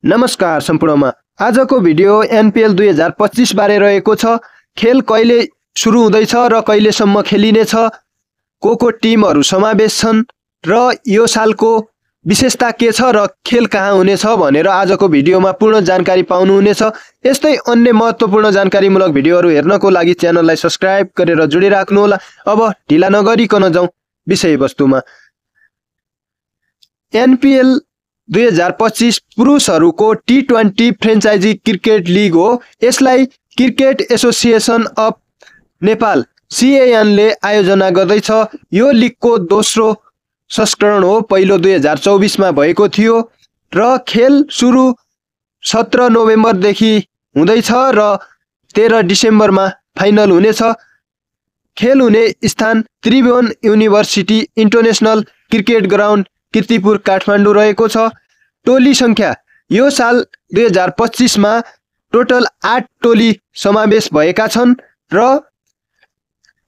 नमस्कार सम्पूर्णमा। आजको भिडियो एनपीएल 2025 बारे रहेको छ। खेल कहिले सुरु हुँदैछ र कहिलेसम्म खेलिनेछ, को टिमहरू समावेश छन् र यो सालको विशेषता के छ र खेल कहाँ हुनेछ भनेर आजको भिडियोमा पूर्ण जानकारी पाउनुहुनेछ। यस्तै अन्य महत्त्वपूर्ण जानकारीमूलक भिडियोहरू हेर्नको लागि च्यानललाई सब्स्क्राइब गरेर जोडिराख्नुहोला। अब ढिला नगरिकन जाउँ विषयवस्तुमा। एनपीएल 2025 पुरुषहरूको T20 फ्रेन्चाइजी क्रिकेट लिग हो। यसलाई cricket association of Nepal CAN ले आयोजना गर्दैछ। यो लिगको दोस्रो संस्करण हो। पहिलो 2024 मा भएको थियो र खेल सुरु 17 नोभेम्बरदेखि हुँदैछ र 13 डिसेम्बरमा फाइनल हुनेछ। खेल हुने स्थान Tribhuvan university international cricket ground Kirtipur Kathmandu रहेको छ। टोली संख्या यो साल 2025 मा टोटल 8 टोली समावेश भएका छन् र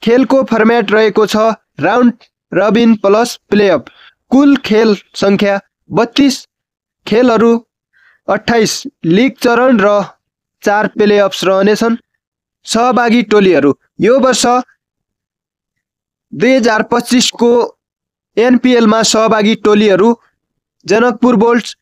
खेलको फर्मेट रहेको छ राउन्ड रबिन प्लस प्लेअफ। कुल खेल संख्या 32, खेलहरू 28, लिग चरण र 4 प्लेअफ्स रहनेछन्। सहभागी टोलीहरू यो वर्ष 2025 को एनपीएल मा सहभागी टोलीहरू जनकपुर बोल्ट्स,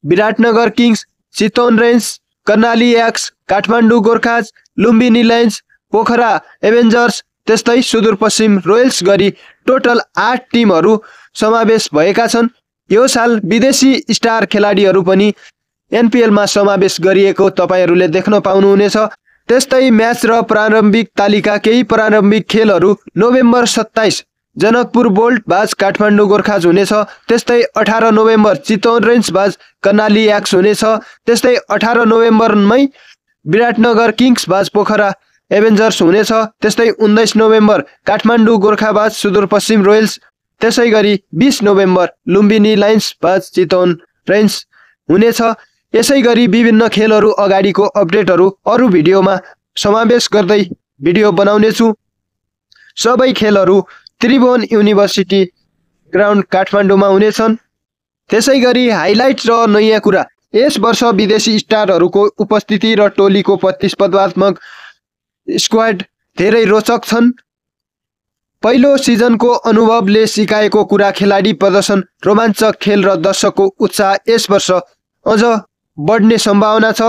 विराटनगर किङ्स, चितवन रेन्ज, Karnali Yaks, Kathmandu Gurkhas, Lumbini Lions, Pokhara Avengers, त्यस्तै सुदूरपश्चिम रोयल्स गरी टोटल 8 टिमहरू समावेश भएका छन्। यो साल विदेशी स्टार खेलाडीहरू पनि एनपीएल मा समावेश गरिएको तपाईहरूले देख्न पाउनुहुनेछ। त्यस्तै म्याच र प्रारम्भिक तालिका। केही प्रारम्भिक खेलहरू नोभेम्बर 27 जनकपुर बोल्ट बाज काठमाडौँ गोर्खाज हुनेछ। त्यस्तै 18 नोभेम्बर चितवन रेन्ज बाज कर्णाली एक्स हुनेछ। त्यस्तै 18 नोभेम्बरमै विराटनगर किङ्स बाज पोखरा एभेन्जर्स हुनेछ। त्यस्तै 19 नोभेम्बर काठमाडौँ गोर्खाबाज सुदूरपश्चिम रोयल्स। त्यसै गरी 20 नोभेम्बर लुम्बिनी लायन्स बाज चितवन रेन्ज हुनेछ। यसै गरी विभिन्न खेलहरू अगाडिको अपडेटहरू अरू भिडियोमा समावेश गर्दै भिडियो बनाउनेछु। सबै खेलहरू त्रिभुवन युनिभर्सिटी ग्राउन्ड काठमाडौँमा हुनेछन्। त्यसै गरी हाइलाइट र नयाँ कुरा, यस वर्ष विदेशी स्टारहरूको उपस्थिति र टोलीको प्रतिस्पर्धात्मक स्क्वाड धेरै रोचक छन्। पहिलो सिजनको अनुभवले सिकाएको कुरा, खेलाडी प्रदर्शन, रोमाञ्चक खेल र दर्शकको उत्साह यस वर्ष अझ बढ्ने सम्भावना छ।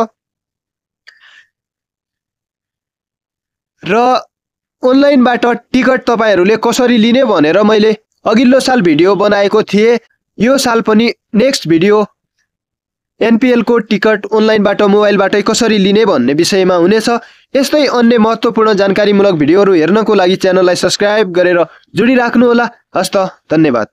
र अनलाइनबाट टिकट तपाईहरूले कसरी लिने भनेर मैले अघिल्लो साल भिडियो बनाएको थिएँ। यो साल पनि नेक्स्ट भिडियो एनपीएल को टिकट अनलाइनबाट मोबाइलबाटै कसरी लिने भन्ने विषयमा हुनेछ। यस्तै अन्य महत्त्वपूर्ण जानकारीमूलक भिडियोहरू हेर्नको लागि च्यानललाई सब्स्क्राइब गरेर जोडिराख्नुहोला। हस्त धन्यवाद।